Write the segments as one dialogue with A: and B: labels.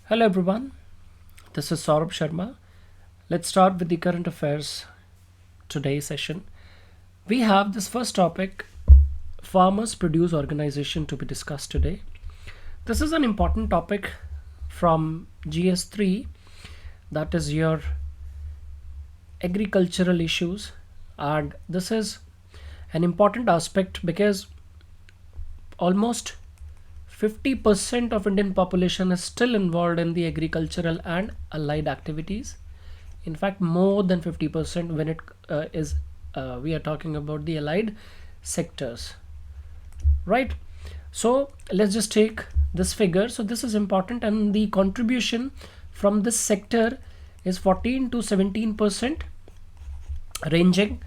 A: Hello everyone, this is Saurabh Sharma. Let's start with the current affairs today session. We have this first topic, Farmers Produce Organization, to be discussed today. This is an important topic from GS3, that is your agricultural issues, and this is an important aspect because almost 50% of Indian population is still involved in the agricultural and allied activities. In fact, more than 50% when it is we are talking about the allied sectors, right? So let's just take this figure. So this is important, and the contribution from this sector is 14 to 17%, ranging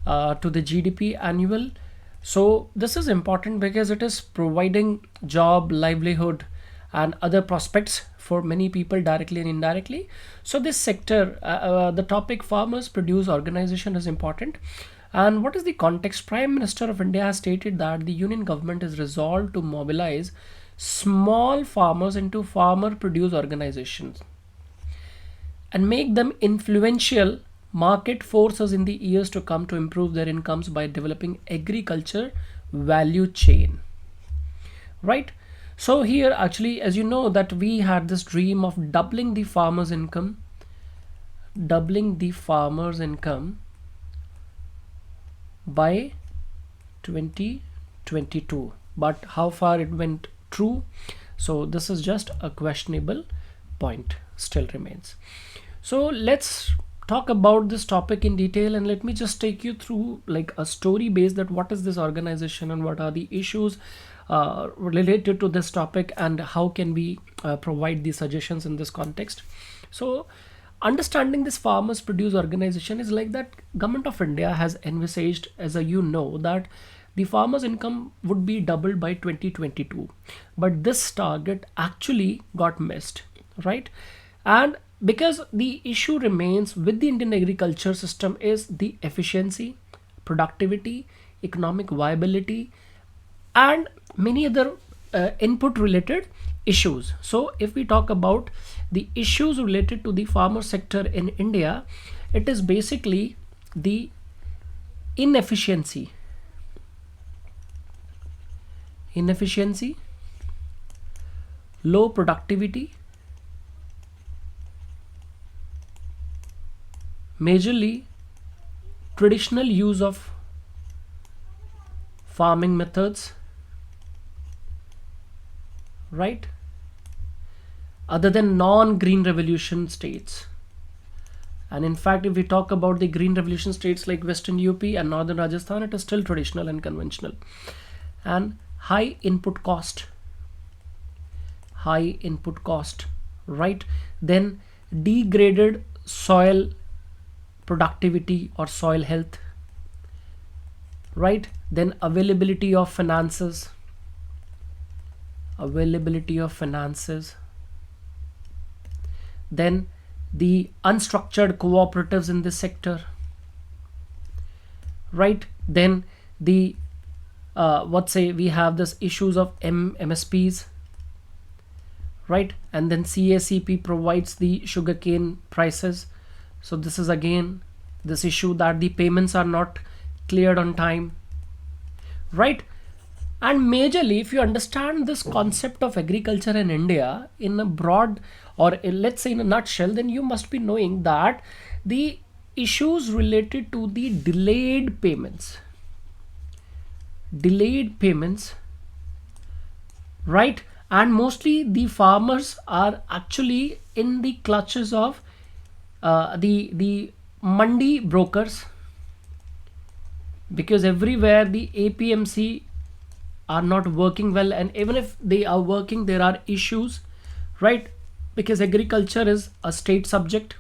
A: to the GDP annual. So this is important because it is providing job, livelihood, and other prospects for many people directly and indirectly. So this sector, the topic Farmers Produce Organization, is important. And what is the context? Prime Minister of India has stated that the Union government is resolved to mobilize small farmers into farmer produce organizations and make them influential market forces in the years to come to improve their incomes by developing agriculture value chain, right? So here, actually, as you know, that we had this dream of doubling the farmers income by 2022, but how far it went true, so this is just a questionable point, still remains. So let's talk about this topic in detail, and let me just take you through like a story base, that what is this organization and what are the issues related to this topic, and how can we provide the suggestions in this context. So understanding this Farmers Produce Organization is like that Government of India has envisaged, as a that the farmers income would be doubled by 2022, but this target actually got missed, right? And because the issue remains with the Indian agriculture system is the efficiency, productivity, economic viability, and many other input related issues. So if we talk about the issues related to the farmer sector in India, it is basically the inefficiency, low productivity, majorly traditional use of farming methods, right, other than non-green revolution states. And in fact, if we talk about the green revolution states like Western UP and Northern Rajasthan, it is still traditional and conventional. And high input cost, right? Then degraded soil productivity or soil health, right? Then availability of finances, then the unstructured cooperatives in this sector, right? Then the we have this issues of MSPs, right? And then CSEP provides the sugarcane prices. So this is again this issue that the payments are not cleared on time, right? And majorly, if you understand this concept of agriculture in India in a broad, or let's say in a nutshell, then you must be knowing that the issues related to the delayed payments, right? And mostly the farmers are actually in the clutches of the mandi brokers, because everywhere the APMC are not working well, and even if they are working, there are issues, right? Because agriculture is a state subject,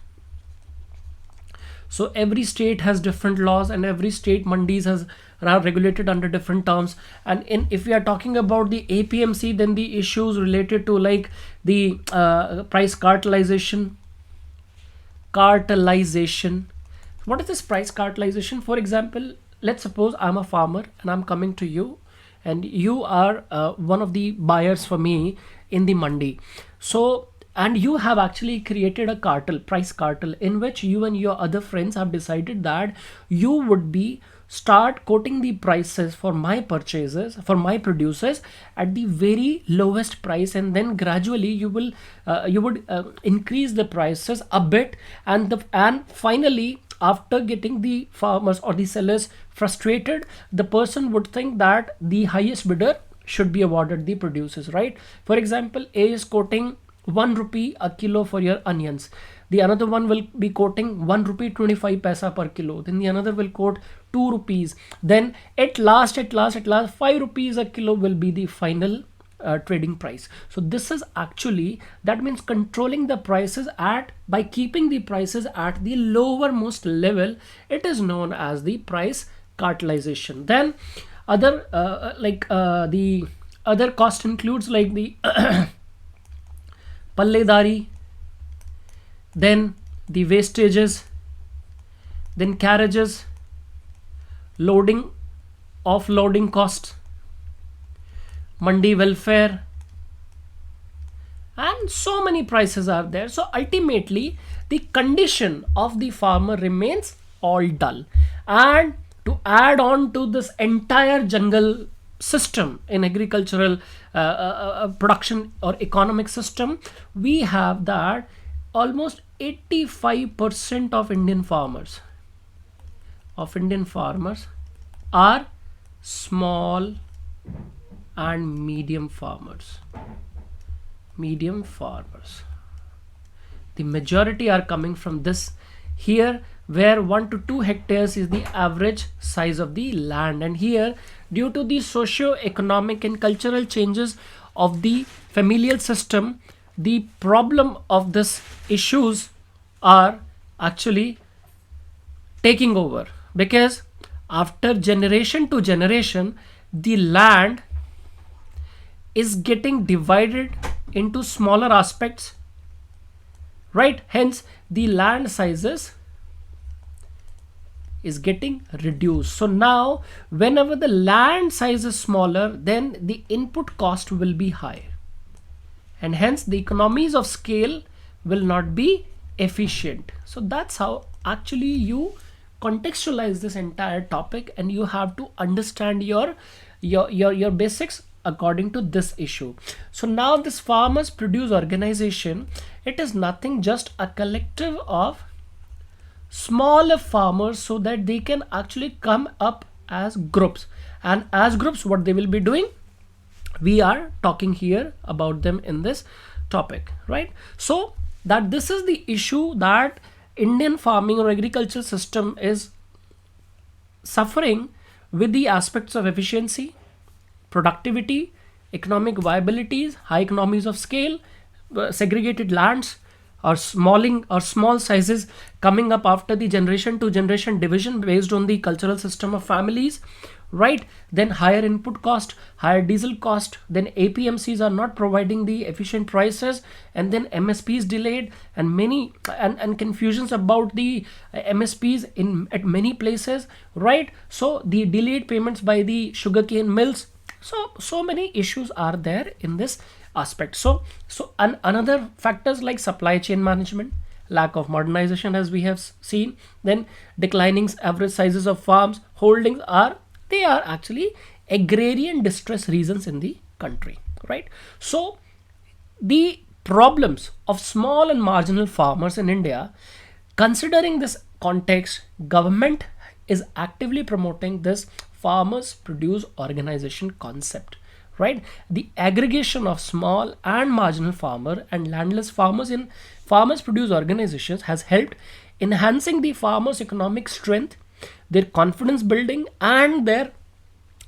A: so every state has different laws, and every state mandis are regulated under different terms. And if we are talking about the APMC, then the issues related to like the price cartelization. What is this price cartelization? For example, let's suppose I'm a farmer and I'm coming to you, and you are one of the buyers for me in the mandi. So and you have actually created a cartel, price cartel, in which you and your other friends have decided that you would be start quoting the prices for my purchases, for my producers, at the very lowest price, and then gradually you would increase the prices a bit, and finally, after getting the farmers or the sellers frustrated, the person would think that the highest bidder should be awarded the producers, right? For example, A is quoting 1 rupee a kilo for your onions. The another one will be quoting 1 rupee 25 paisa per kilo. Then the another will quote 2 rupees. Then at last 5 rupees a kilo will be the final trading price. So this is actually, that means controlling the prices by keeping the prices at the lowermost level. It is known as the price cartelization. Then the other cost includes like the palledari, then the wastages, then carriages, loading, offloading costs, mandi welfare, and so many prices are there. So ultimately the condition of the farmer remains all dull. And to add on to this entire jungle system in agricultural production or economic system, we have that almost 85% of Indian farmers are small and medium farmers. The majority are coming from this here, where 1 to 2 hectares is the average size of the land. And here, due to the socio-economic and cultural changes of the familial system, the problem of this issues are actually taking over, because after generation to generation, the land is getting divided into smaller aspects, right? Hence the land sizes is getting reduced. So now whenever the land size is smaller, then the input cost will be higher, and hence the economies of scale will not be efficient. So that's how actually you contextualize this entire topic, and you have to understand your basics according to this issue. So now this farmers produce organization, it is nothing just a collective of smaller farmers, so that they can actually come up as groups. And as groups, what they will be doing, we are talking here about them in this topic, right? So that this is the issue that Indian farming or agriculture system is suffering with, the aspects of efficiency, productivity, economic viabilities, high economies of scale, segregated lands, or small sizes coming up after the generation to generation division based on the cultural system of families, right? Then higher input cost, higher diesel cost, then APMCs are not providing the efficient prices, and then MSPs delayed, and many and confusions about the MSPs at many places, right? So the delayed payments by the sugarcane mills. So many issues are there in this aspect. So another factors like supply chain management, lack of modernization, as we have seen, then declining average sizes of farms holdings are actually agrarian distress reasons in the country, right? So the problems of small and marginal farmers in India, considering this context, government is actively promoting this farmers produce organization concept, right? The aggregation of small and marginal farmer and landless farmers in farmers produce organizations has helped enhancing the farmers' economic strength, their confidence building, and their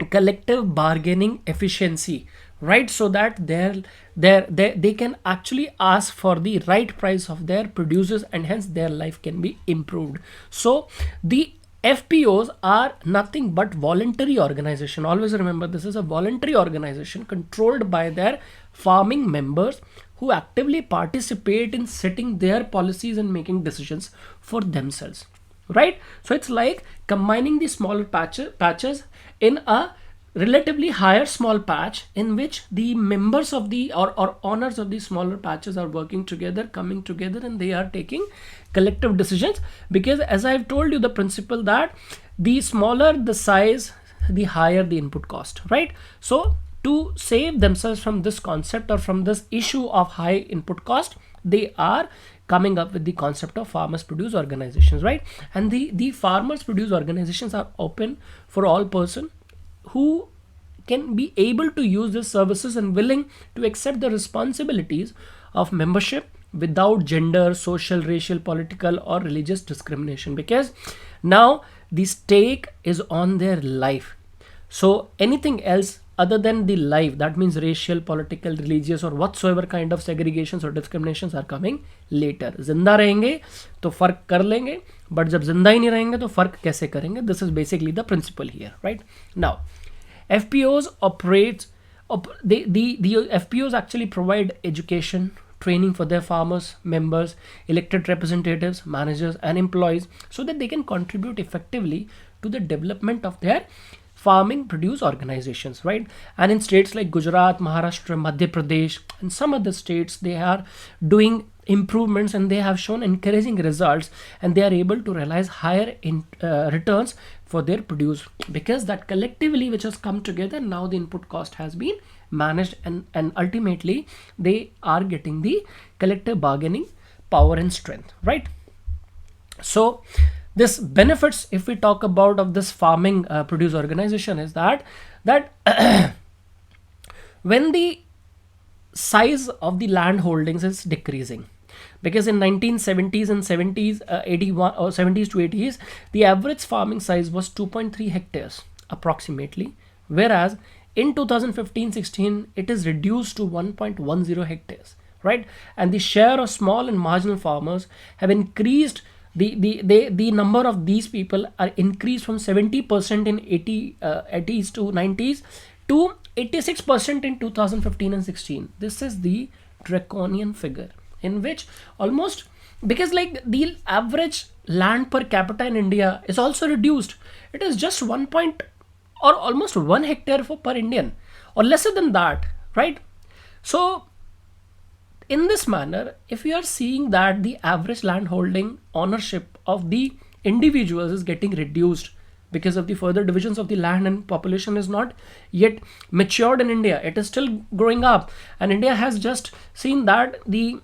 A: collective bargaining efficiency, right? So that they can actually ask for the right price of their producers, and hence their life can be improved. So the FPOs are nothing but voluntary organization. Always remember, this is a voluntary organization controlled by their farming members, who actively participate in setting their policies and making decisions for themselves, right? So it's like combining the smaller patches in a relatively higher small patch in which the members of the or owners of the smaller patches are working together, coming together, and they are taking collective decisions. Because as I've told you, the principle that the smaller the size, the higher the input cost, right? So to save themselves from this concept or from this issue of high input cost, they are coming up with the concept of farmers produce organizations, right? And the farmers produce organizations are open for all person who can be able to use these services and willing to accept the responsibilities of membership without gender, social, racial, political, or religious discrimination, because now the stake is on their life. So anything else other than the life, that means racial, political, religious, or whatsoever kind of segregations or discriminations are coming later. जिंदा रहेंगे तो फर्क कर लेंगे, but जब जिंदा ही नहीं रहेंगे तो फर्क कैसे करेंगे? This is basically the principle here, right? Now, FPOs the FPOs actually provide education, training for their farmers, members, elected representatives, managers, and employees, so that they can contribute effectively to the development of their farming produce organizations, right? And in states like Gujarat, Maharashtra, Madhya Pradesh, and some other states, they are doing improvements and they have shown encouraging results, and they are able to realize higher returns for their produce, because that collectively which has come together, now the input cost has been managed, and ultimately they are getting the collective bargaining power and strength, right? So this benefits, if we talk about of this farming produce organization, is that when the size of the land holdings is decreasing, because in 1970s and 70s 81 or 70s to 80s, the average farming size was 2.3 hectares approximately, whereas in 2015-16 it is reduced to 1.10 hectares, right? And the share of small and marginal farmers have increased. The number of these people are increased from 70% in 80s to 90s to 86% in 2015 and 16. This is the draconian figure, in which almost, because like the average land per capita in India is also reduced. It is just 1 point or almost 1 hectare per Indian, or lesser than that, right? So in this manner, if you are seeing that the average land holding ownership of the individuals is getting reduced because of the further divisions of the land, and population is not yet matured in India, it is still growing up, and India has just seen that the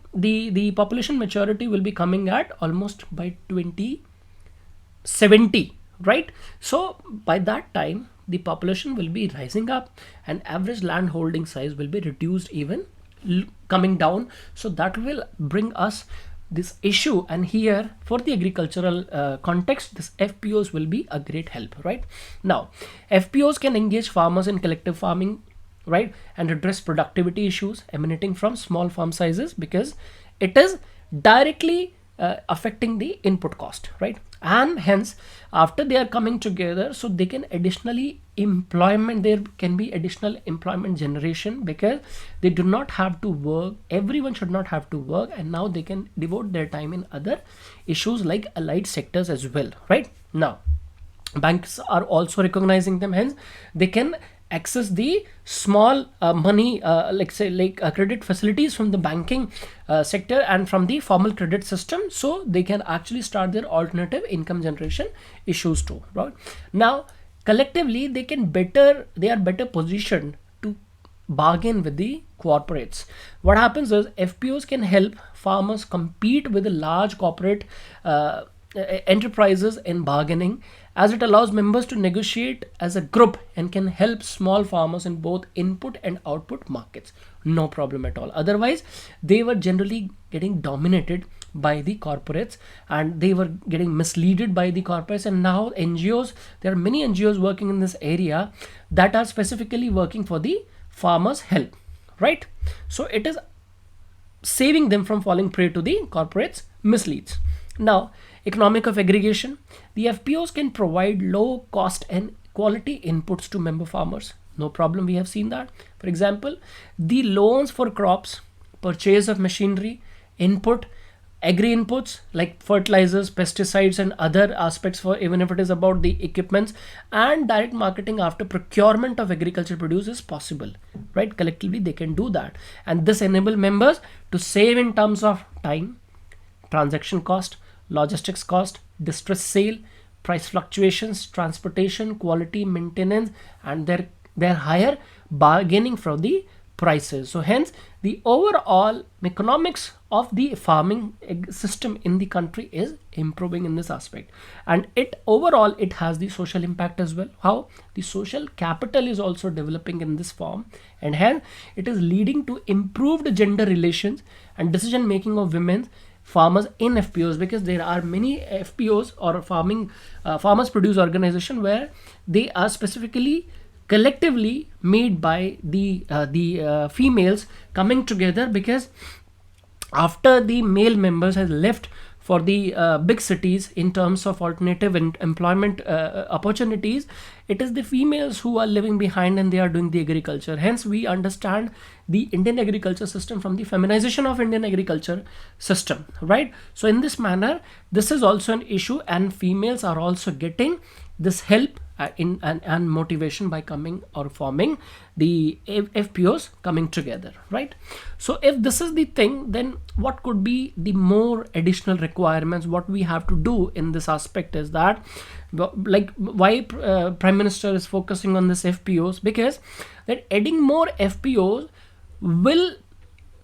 A: population maturity will be coming at almost by 2070, right? So by that time the population will be rising up, and average land holding size will be reduced, even coming down. So that will bring us this issue, and here for the agricultural context, this FPOs will be a great help, right? Now FPOs can engage farmers in collective farming, right, and address productivity issues emanating from small farm sizes, because it is directly affecting the input cost, right? And hence after they are coming together, so they can additionally employment, there can be additional employment generation, because they do not have to work, everyone should not have to work, and now they can devote their time in other issues like allied sectors as well, right? Now banks are also recognizing them, hence they can access the small money, like say like credit facilities from the banking sector and from the formal credit system, so they can actually start their alternative income generation issues too, right? Now collectively they are better positioned to bargain with the corporates. What happens is FPOs can help farmers compete with the large corporate enterprises in bargaining, as it allows members to negotiate as a group and can help small farmers in both input and output markets. No problem at all. Otherwise they were generally getting dominated by the corporates, and they were getting misleaded by the corporates. And now NGOs, there are many NGOs working in this area that are specifically working for the farmers' help, right? So it is saving them from falling prey to the corporates' misleads. Now economic of aggregation, the FPOs can provide low cost and quality inputs to member farmers. No problem, we have seen that. For example, the loans for crops, purchase of machinery, input, agri inputs like fertilizers, pesticides, and other aspects, for even if it is about the equipments, and direct marketing after procurement of agriculture produce is possible, right? Collectively they can do that, and this enable members to save in terms of time, transaction cost, logistics cost, distress sale, price fluctuations, transportation, quality, maintenance, and their higher bargaining for the prices. So hence the overall economics of the farming system in the country is improving in this aspect, and it overall it has the social impact as well. How the social capital is also developing in this form, and hence it is leading to improved gender relations and decision making of women farmers in FPOs, because there are many FPOs or farmers produce organization where they are specifically collectively made by the females coming together, because after the male members has left for the big cities in terms of alternative and employment opportunities, it is the females who are living behind and they are doing the agriculture. Hence we understand the Indian agriculture system from the feminization of Indian agriculture system, right? So in this manner this is also an issue, and females are also getting this help and motivation by coming or forming the FPOs coming together, right? So if this is the thing, then what could be the more additional requirements? What we have to do in this aspect is that, like, why Prime Minister is focusing on this FPOs, because that adding more FPOs will,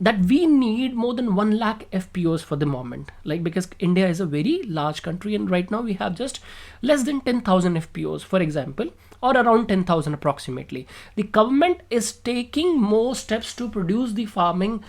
A: that we need more than 1 lakh FPOs for the moment, like, because India is a very large country and right now we have just less than 10,000 FPOs, for example, or around 10,000 approximately. The government is taking more steps to produce the farming,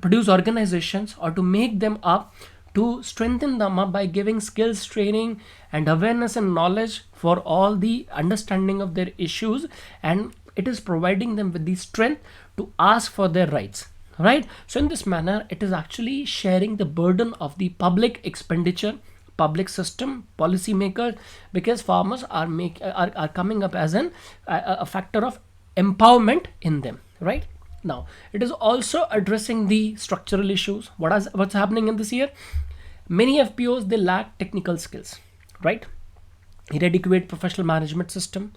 A: produce organizations, or to make them up, to strengthen them up by giving skills training and awareness and knowledge for all the understanding of their issues, and it is providing them with the strength to ask for their rights, right? So in this manner it is actually sharing the burden of the public expenditure, public system, policy makers, because farmers are coming up as a factor of empowerment in them, right? Now it is also addressing the structural issues. What's happening in this year? Many FPOs, they lack technical skills, right? Inadequate professional management system,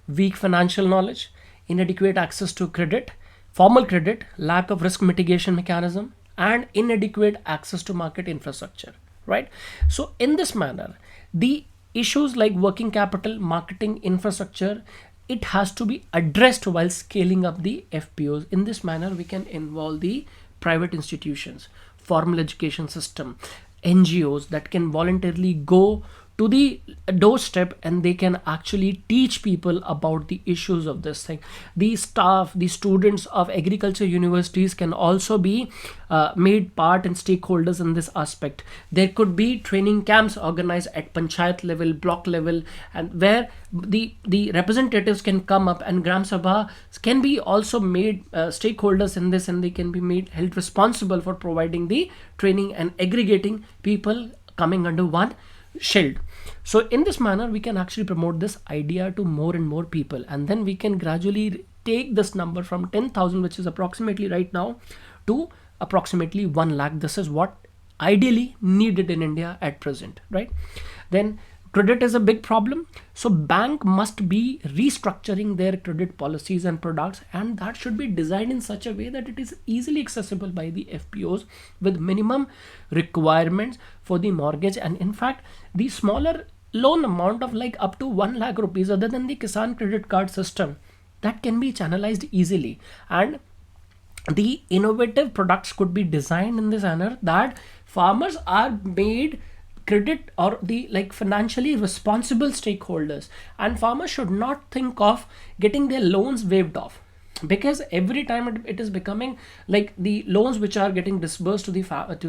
A: weak financial knowledge, inadequate access to credit, formal credit, lack of risk mitigation mechanism, and inadequate access to market infrastructure, right? So in this manner, the issues like working capital, marketing, infrastructure, it has to be addressed while scaling up the FPOs. In this manner we can involve the private institutions, formal education system, NGOs that can voluntarily go to the doorstep and they can actually teach people about the issues of this thing. The staff, the students of agriculture universities can also be made part and stakeholders in this aspect. There could be training camps organized at panchayat level, block level, and where the representatives can come up, and Gram Sabha can be also made stakeholders in this, and they can be held responsible for providing the training and aggregating people coming under one shield. So in this manner we can actually promote this idea to more and more people, and then we can gradually take this number from 10,000, which is approximately right now, to approximately 1 lakh. This is what ideally needed in India at present, right? Then credit is a big problem, so bank must be restructuring their credit policies and products, and that should be designed in such a way that it is easily accessible by the FPOs with minimum requirements for the mortgage. And in fact the smaller loan amount of like up to 1 lakh rupees, other than the Kisan credit card system, that can be channelized easily, and the innovative products could be designed in this manner that farmers are made credit or the like financially responsible stakeholders, and farmers should not think of getting their loans waived off, because every time it is becoming like the loans which are getting disbursed to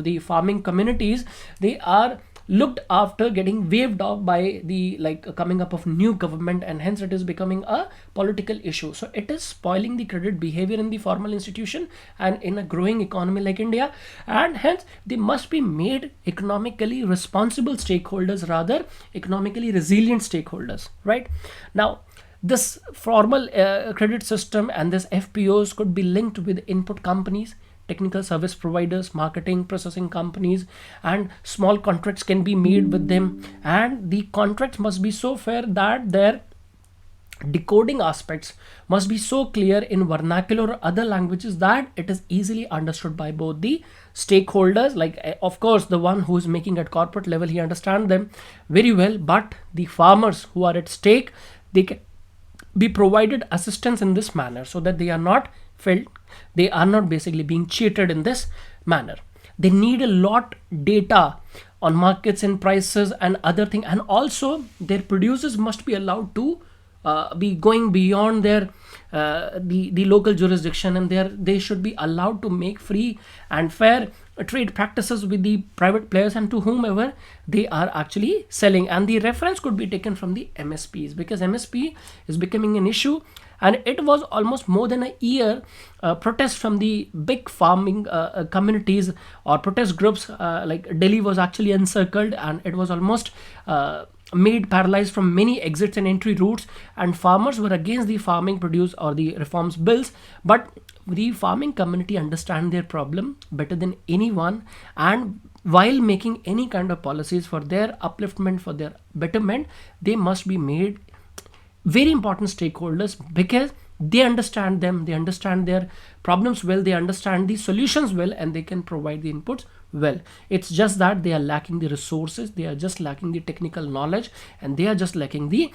A: the farming communities, they are looked after getting waived off by the like coming up of new government, and hence it is becoming a political issue. So it is spoiling the credit behavior in the formal institution and in a growing economy like India, and hence they must be made economically responsible stakeholders, rather economically resilient stakeholders, right? Now this formal credit system and this FPOs could be linked with input companies, technical service providers, marketing, processing companies, and small contracts can be made with them. And the contracts must be so fair that their decoding aspects must be so clear in vernacular or other languages that it is easily understood by both the stakeholders. Like, of course, the one who is making at corporate level, he understands them very well, but the farmers who are at stake, they can be provided assistance in this manner so that they are not felt, they are not basically being cheated in this manner. They need a lot data on markets and prices and other thing, and also their producers must be allowed to be going beyond their the local jurisdiction, and they should be allowed to make free and fair trade practices with the private players and to whomever they are actually selling. And the reference could be taken from the MSPs, because MSP is becoming an issue, and it was almost more than a year protest from the big farming communities or protest groups. Like Delhi was actually encircled, and it was almost made paralyzed from many exits and entry routes, and farmers were against the farming produce or the reforms bills. But the farming community understand their problem better than anyone, and while making any kind of policies for their upliftment, for their betterment, they must be made very important stakeholders, because they understand them, they understand their problems well, they understand the solutions well, and they can provide the inputs well. It's just that they are lacking the resources, they are just lacking the technical knowledge, and they are just lacking the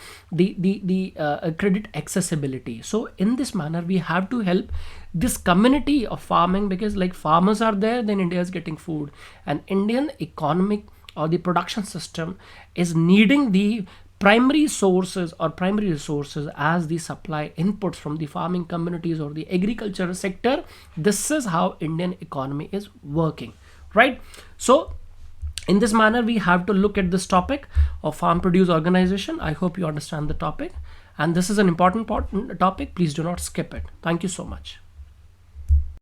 A: credit accessibility. So in this manner, we have to help this community of farming, because like farmers are there, then India is getting food, and Indian economic or the production system is needing the primary sources or primary resources as the supply inputs from the farming communities or the agricultural sector. This is how Indian economy is working, right? So in this manner, we have to look at this topic of farm produce organization. I hope you understand the topic, and this is an important topic. Please do not skip it. Thank you so much.